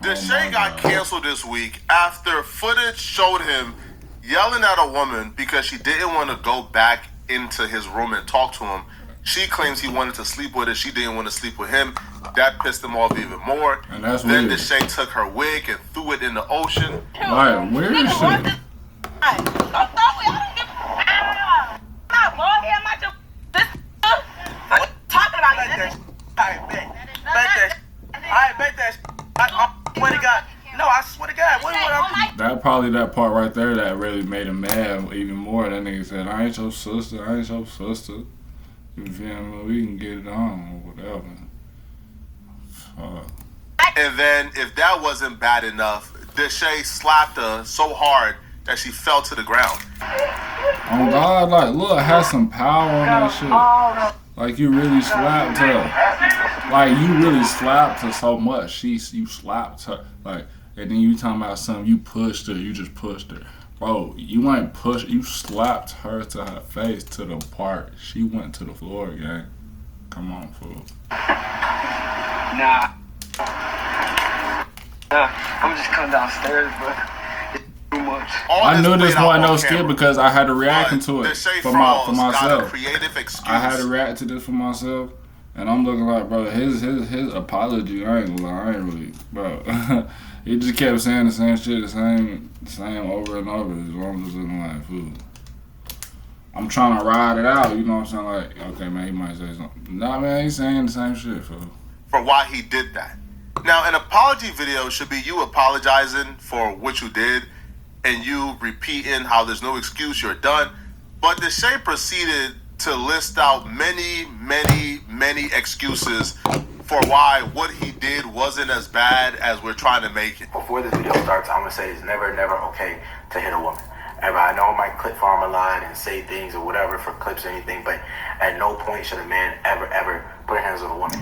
Deshae got canceled this week after footage showed him yelling at a woman because she didn't want to go back into his room and talk to him. She claims he wanted to sleep with her. She didn't want to sleep with him. That pissed him off even more. And that's then weird. Deshae took her wig and threw it in the ocean. Like, weird shit. That probably that part right there that really made him mad even more. That nigga said, I ain't your sister, I ain't your sister. You feel me? We can get it on or whatever. And then, if that wasn't bad enough, Deshae slapped her so hard that she fell to the ground. Oh God, like, look, had some power on that shit. Like, you really slapped her. Like, you really slapped her so much. You slapped her. Like, and then you talking about something, you pushed her, you just pushed her. Bro, you ain't pushed, you slapped her to her face to the part. She went to the floor, gang. Come on, fool. Nah, I'm just coming downstairs, but it's too much. I knew this wasn't no skit because I had to react to it for myself. I had to react to this for myself, and I'm looking like, bro, his apology, I ain't really, bro. He just kept saying the same shit, the same over and over. I'm just looking like, fool. I'm trying to ride it out, you know what I'm saying? Like, okay, man, he might say something. Nah, man, he's saying the same shit, fool. For why he did that. Now, an apology video should be you apologizing for what you did and you repeating how there's no excuse, you're done. But Deshae proceeded to list out many excuses for why what he did wasn't as bad as we're trying to make it. Before this video starts, I'm gonna say it's never okay to hit a woman. I know I might clip farm a line and say things or whatever for clips or anything, but at no point should a man ever put their hands on a woman.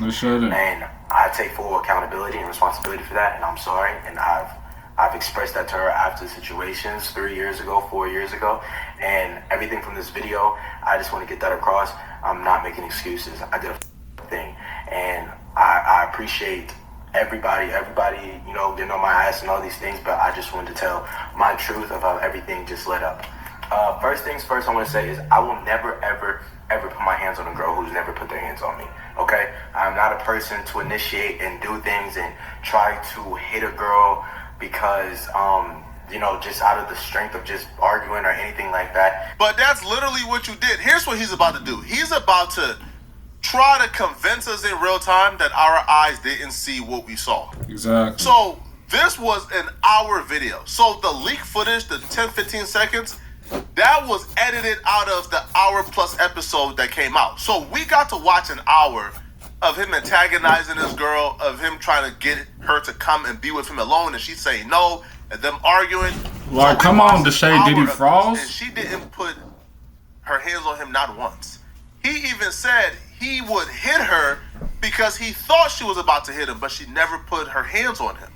And I take full accountability and responsibility for that, and I'm sorry. And I've expressed that to her after situations 3 years ago, 4 years ago, and everything from this video, I just want to get that across. I'm not making excuses. I did a thing, and I appreciate everybody, you know, getting on my ass and all these things, but I just wanted to tell my truth of how everything just led up. First things first, I want to say is I will never, ever put my hands on a girl who's never put their hands on me, okay? I'm not a person to initiate and do things and try to hit a girl because, you know, just out of the strength of just arguing or anything like that. But that's literally what you did. Here's what he's about to do. He's about to try to convince us in real time that our eyes didn't see what we saw. Exactly. So this was an hour video. So the leak footage, the 10-15 seconds, that was edited out of the hour plus episode that came out. So we got to watch an hour of him antagonizing this girl, of him trying to get her to come and be with him alone, and she's saying no, and them arguing. Like, come on, Deshae, did he frost? And she didn't put her hands on him not once. He even said he would hit her because he thought she was about to hit him, but she never put her hands on him.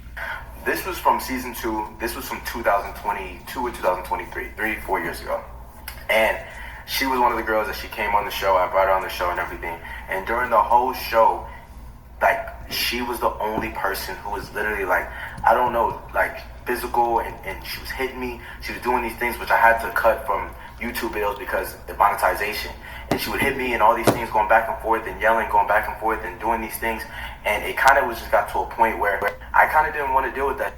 This was from season 2. This was from 2022 or 2023, 4 years ago. And she was one of the girls that she came on the show. I brought her on the show and everything. And during the whole show, like, she was the only person who was literally like, I don't know, like, physical, and she was hitting me. She was doing these things, which I had to cut from YouTube videos because of monetization. And she would hit me and all these things, going back and forth and yelling, going back and forth and doing these things. And it kind of was just got to a point where I kind of didn't want to deal with that.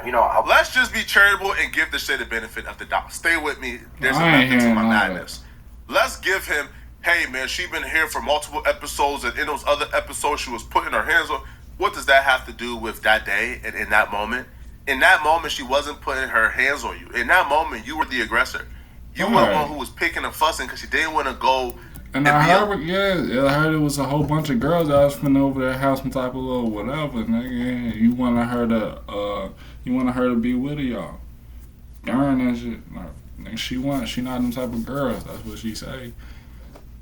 You know, let's just be charitable and give the shit the benefit of the doubt. Stay with me. There's a method to my madness. Let's give him, hey man, she been here for multiple episodes, and in those other episodes she was putting her hands on. What does that have to do with that day and in that moment? In that moment, she wasn't putting her hands on you. In that moment, you were the aggressor. You were the one who was picking and fussing because she didn't want to go. And I heard it was a whole bunch of girls that was finna over their house, some type of little whatever, nigga. You wanted her to be with y'all. Darn that shit. Like, she not them type of girls. That's what she say.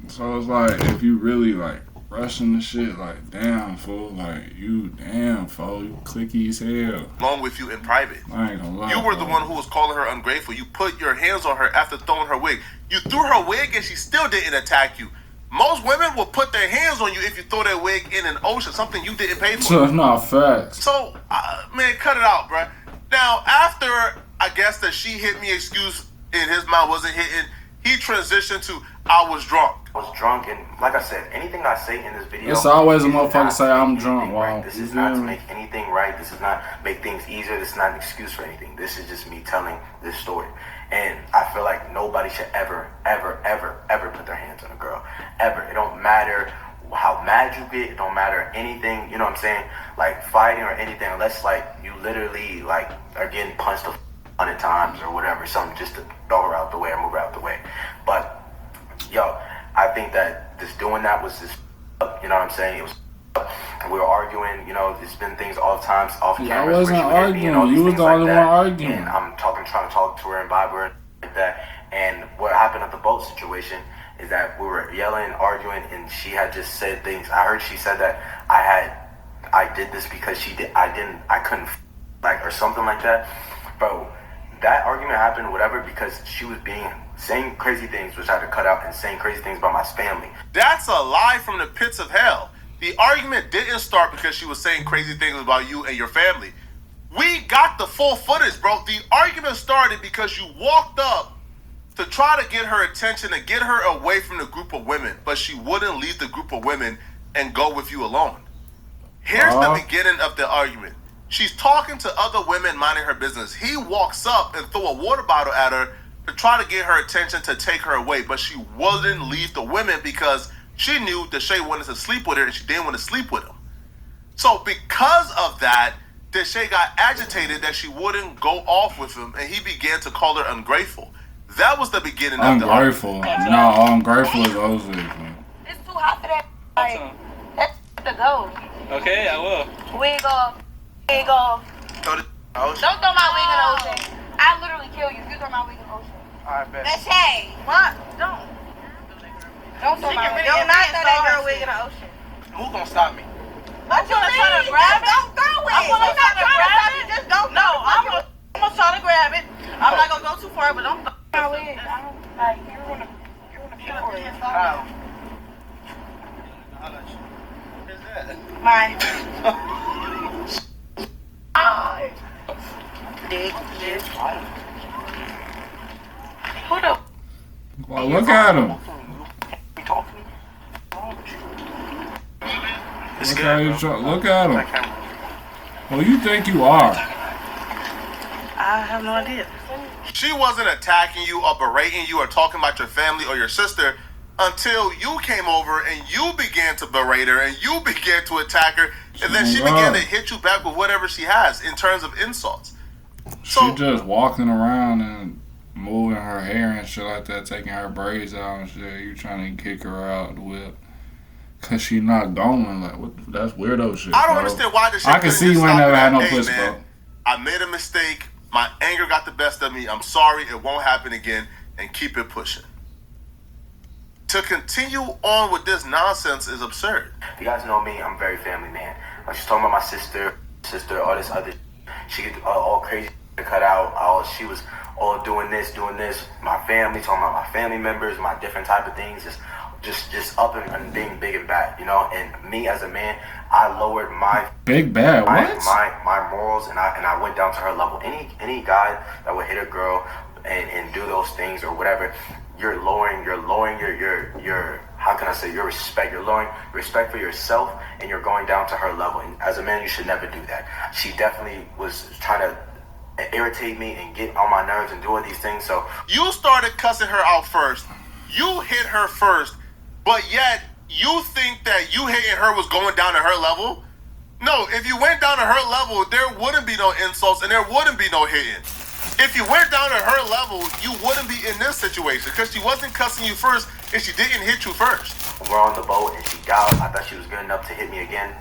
So it's like, if you really like rushing the shit, like, damn, fool, like, you clicky as hell. Along with you in private. I ain't gonna lie. You were the one who was calling her ungrateful. You put your hands on her after throwing her wig. You threw her wig and she still didn't attack you. Most women will put their hands on you if you throw that wig in an ocean, something you didn't pay for. So it's not facts. So, man, cut it out, bruh. Now, after, I guess that she hit me, excuse in his mind wasn't hitting, he transitioned to, I was drunk. I was drunk, and like I said, anything I say in this video... It's always a motherfucker say I'm drunk. Wow. Right. This is not to make anything right. This is not make things easier. This is not an excuse for anything. This is just me telling this story. And I feel like nobody should ever put their hands on a girl. Ever. It don't matter how mad you get. It don't matter anything. You know what I'm saying? Like fighting or anything, unless like you literally like are getting punched 100 times or whatever, something just to throw her out the way or move her out the way. But yo, I think that just doing that was just, you know what I'm saying? It was. We were arguing, you know, there's been things all the time off camera. I wasn't arguing. You was the only one arguing. And I'm trying to talk to her and vibe her like that. And what happened at the boat situation is that we were yelling, arguing, and she had just said things. I heard she said that I did this because I couldn't, like, or something like that. Bro, that argument happened, whatever, because she was saying crazy things, which I had to cut out, and saying crazy things about my family. That's a lie from the pits of hell. The argument didn't start because she was saying crazy things about you and your family. We got the full footage, bro. The argument started because you walked up to try to get her attention and get her away from the group of women, but she wouldn't leave the group of women and go with you alone. Here's the beginning of the argument. She's talking to other women minding her business. He walks up and throws a water bottle at her to try to get her attention to take her away, but she wouldn't leave the women because she knew Deshae wanted to sleep with her and she didn't want to sleep with him. So because of that, Deshae got agitated that she wouldn't go off with him and he began to call her ungrateful. That was the beginning of the argument. Ungrateful? No, ungrateful is OZ. It's too hot for that. Like, that's the go. Okay, I will. Wig off. Wig off. Don't throw my wig in the ocean. I'll literally kill you if you throw my wig in the ocean. Alright, bet. Deshae. What? Don't throw my wig. Don't not throw that girl wig in the ocean. Who's gonna stop me? I'm gonna try to grab it. Don't throw it. I'm gonna try to grab it. Just don't. No, I'm gonna try to grab it. I'm not gonna go too far, but don't throw my wig. I don't like. You're gonna feel it. How? What is that? Mine. Dick. Hold up. Well, look at him. Look at him. Who you think you are? I have no idea. She wasn't attacking you or berating you or talking about your family or your sister until you came over and you began to berate her and you began to attack her, and then she began to hit you back with whatever she has in terms of insults. She just walking around and moving her hair and shit like that, taking her braids out and shit. You trying to kick her out the whip. Cause she not going, like, what? That's weirdo shit. I don't understand why this shit. I can see you ain't never had no pussy, bro. I made a mistake. My anger got the best of me. I'm sorry. It won't happen again. And keep it pushing. To continue on with this nonsense is absurd. You guys know me. I'm a very family man. Like she's talking about my sister, all this other. She get all crazy to cut out. She was all doing this. My family, talking about my family members, my different type of things. Just up and being big and bad, you know. And me as a man, I lowered my big bad my morals, and I went down to her level. Any guy that would hit a girl and do those things or whatever, you're lowering your how can I say, your respect. You're lowering respect for yourself, and you're going down to her level. And as a man, you should never do that. She definitely was trying to irritate me and get on my nerves and do all these things. So you started cussing her out first. You hit her first. But yet, you think that you hitting her was going down to her level? No, if you went down to her level, there wouldn't be no insults and there wouldn't be no hitting. If you went down to her level, you wouldn't be in this situation because she wasn't cussing you first and she didn't hit you first. We're on the boat and she dialed. I thought she was good enough to hit me again,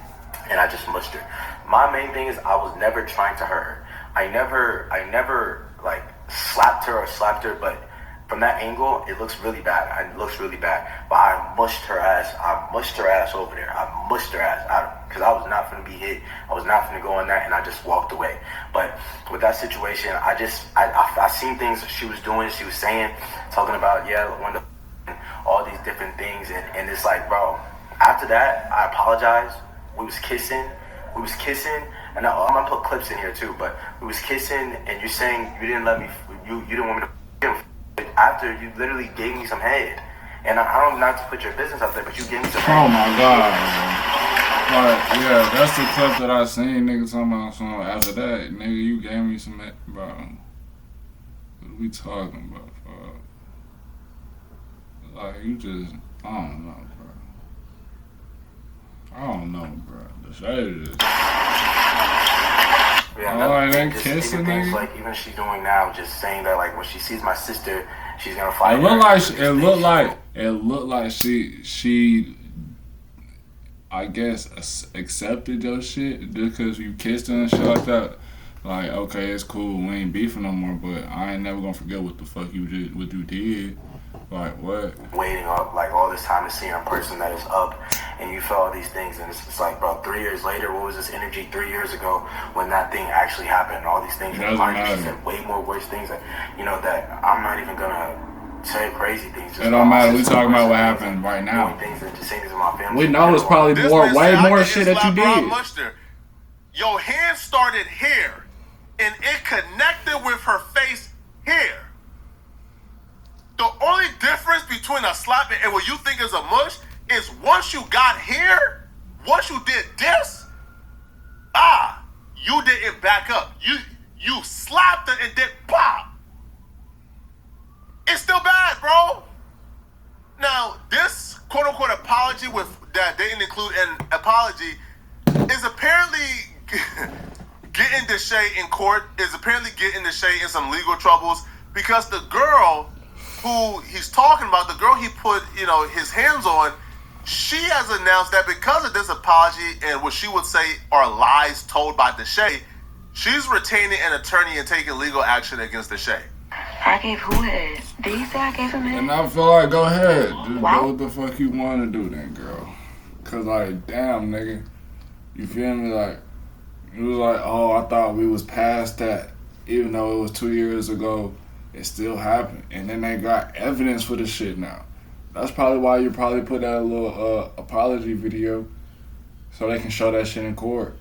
and I just mushed her. My main thing is I was never trying to hurt her. I never like slapped her, but from that angle, it looks really bad. But I mushed her ass. Over there. I mushed her ass out because I was not going to be hit. I was not going to go in that, and I just walked away. But with that situation, I seen things she was doing. She was saying, talking about, all these different things, and it's like, bro, after that, I apologize. We was kissing, and I'm gonna put clips in here too, but we was kissing, and you're saying you didn't let me, you didn't want me to after you literally gave me some head. And I don't, not to put your business out there, but you gave me some head. Oh my God, man. Like, yeah, that's the clip that I seen, nigga, talking about something. After that, nigga, you gave me some head, bro. What are we talking about, bro? Like, you just, I don't know, bro. I don't know, bro. The shade is. Yeah, they kissing things like even she's doing now, just saying that like when she sees my sister, she's gonna fight. It looked like she I guess accepted your shit just because you kissed her and shit like that. Like, okay, it's cool, we ain't beefing no more, but I ain't never gonna forget what the fuck you did. Like, what? Waiting up like all this time to see a person that is up, and you feel all these things, and it's like, bro, 3 years later, what was this energy 3 years ago when that thing actually happened? All these things, and she said way more worse things that, you know, that I'm not even gonna say crazy things. It don't matter. We talking about what happened right now. We know it's probably way more shit that you did. Your hand started here, and it connected with her face here. The only difference between a slap and what you think is a mush is once you got here, once you did this, you didn't back up. You slapped it and then pop. It's still bad, bro. Now, this quote-unquote apology with that didn't include an apology is apparently getting Deshae in court, is apparently getting Deshae in some legal troubles because the girl who he's talking about, the girl he put, his hands on, she has announced that because of this apology and what she would say are lies told by Deshae, she's retaining an attorney and taking legal action against Deshae. I gave who head? Did you say I gave him head? And I feel like, go ahead. Just do what the fuck you want to do then, girl. Because, like, damn, nigga. You feel me? Like, it was like, oh, I thought we was past that. Even though it was 2 years ago, it still happened. And then they got evidence for the shit now. That's probably why you probably put that little apology video so they can show that shit in court.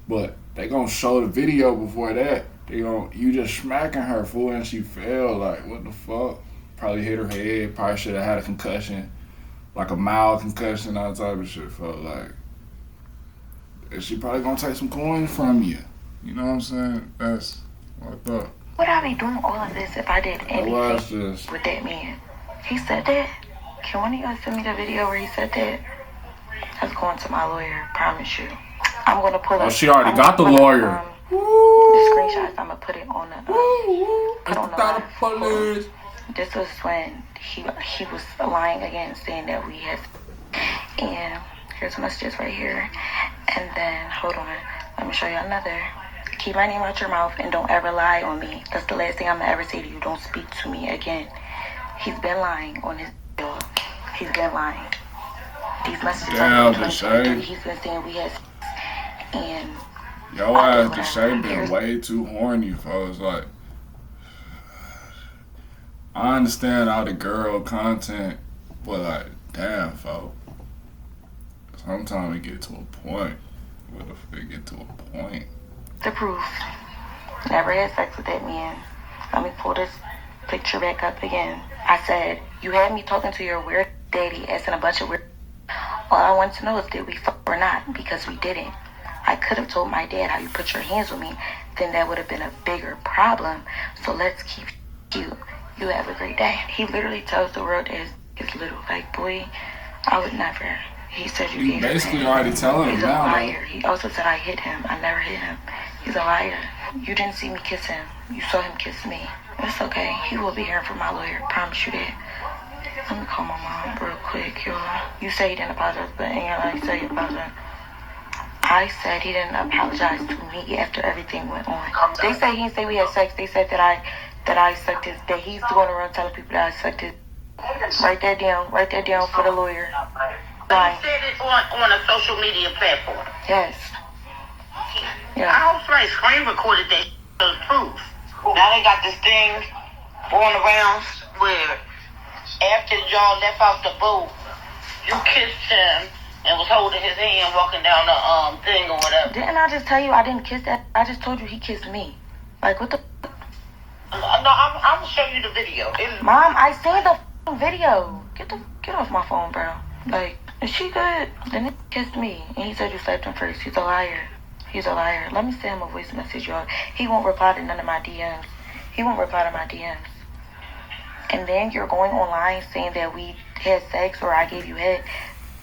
But they gonna show the video before that. You just smacking her, fool, and she fell. Like, what the fuck? Probably hit her head. Probably should have had a concussion. Like a mild concussion, all type of shit. Felt like. And she probably gonna take some coins from you. You know what I'm saying? That's what I thought. Would I be doing all of this if I did anything with that man? He said that. Can one of you guys send me the video where he said that? That's going to my lawyer, promise you. I'm gonna pull up. Oh, she already got the lawyer. The screenshots, I'm gonna put it on the This was when he was lying again, saying that we had, and here's messages right here. And then hold on, let me show you another. Keep my name out your mouth and don't ever lie on me. That's the last thing I'm gonna ever say to you. Don't speak to me again. He's been lying on his bill. He's been lying. These messages are Deshae. He's been saying we had, and yo ass Deshae been way too horny, folks. Like, I understand all the girl content, but like, damn, folks. Sometimes we get to a point. What if we get to a point? The proof. Never had sex with that man. Let me pull this picture back up again. I said, you had me talking to your weird daddy, asking a bunch of weird. All I want to know is did we fuck or not? Because we didn't. I could have told my dad how you put your hands on me. Then that would have been a bigger problem. So let's keep you. You have a great day. He literally tells the world that it's little. Like, boy, I would never. He said you gave basically him. Already telling him now. He's a liar. He also said I hit him. I never hit him. He's a liar. You didn't see me kiss him. You saw him kiss me. It's okay. He will be hearing from my lawyer. Promise you that. Let me call my mom real quick, y'all. You say he didn't apologize, but in your life, say he apologized. I said he didn't apologize to me after everything went on. They say he didn't say we had sex. They said that I sucked his, that he's going around telling people that I sucked his. Write that down for the lawyer. But he said it on a social media platform. Yes. Yeah. I hope somebody screen recorded that as proof. Now they got this thing going around where after y'all left out the boat, you kissed him and was holding his hand walking down the thing or whatever. Didn't I just tell you I didn't kiss that? I just told you he kissed me. Like, what the? No, I'm gonna show you the video. Mom, I seen the video. Get off my phone, bro. Like, is she good? Then he kissed me, and he said you slapped him first. He's a liar. He's a liar. Let me send him a voice message, y'all. He won't reply to none of my DMs. He won't reply to my DMs. And then you're going online saying that we had sex or I gave you head.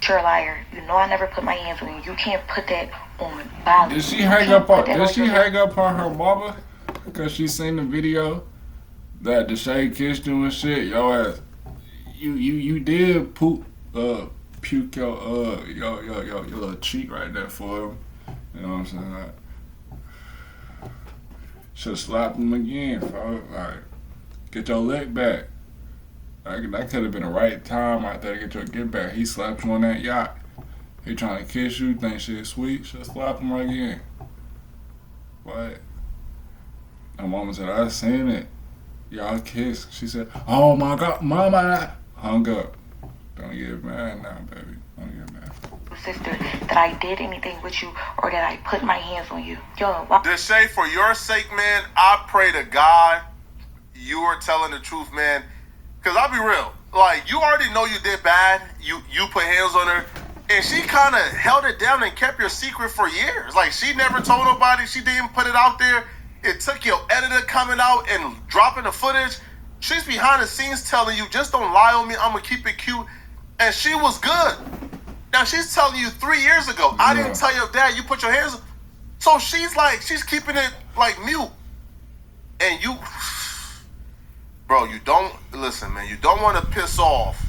You're a liar. You know I never put my hands on you. You can't put that on Bali. Did she hang up on her mama because she seen the video that Deshae kissed you and shit? Yo ass, you did puke your little cheek right there for him. You know what I'm saying? Like, should slap him again, folks. Like, get your leg back. Like, that could have been the right time right there to get your get back. He slapped you on that yacht. He trying to kiss you, think shit sweet. Should slap him right again. What? My mama said, I seen it. Y'all kissed. She said, oh my God, mama. Hung up. Don't get mad now, baby. Don't get mad. Sister, that I did anything with you or that I put my hands on you. Yo, why? Deshae, for your sake, man, I pray to God you are telling the truth, man. Because I'll be real. Like, you already know you did bad. You put hands on her. And she kind of held it down and kept your secret for years. Like, she never told nobody. She didn't put it out there. It took your editor coming out and dropping the footage. She's behind the scenes telling you, just don't lie on me. I'm going to keep it cute. And she was good. Now, she's telling you 3 years ago, I didn't tell your dad you put your hands on. So she's keeping it, like, mute. And you, bro, you don't, listen, man, you don't want to piss off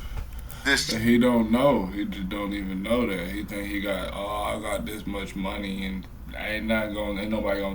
this. He don't know. He just don't even know that. He think he got, I got this much money and ain't nobody gonna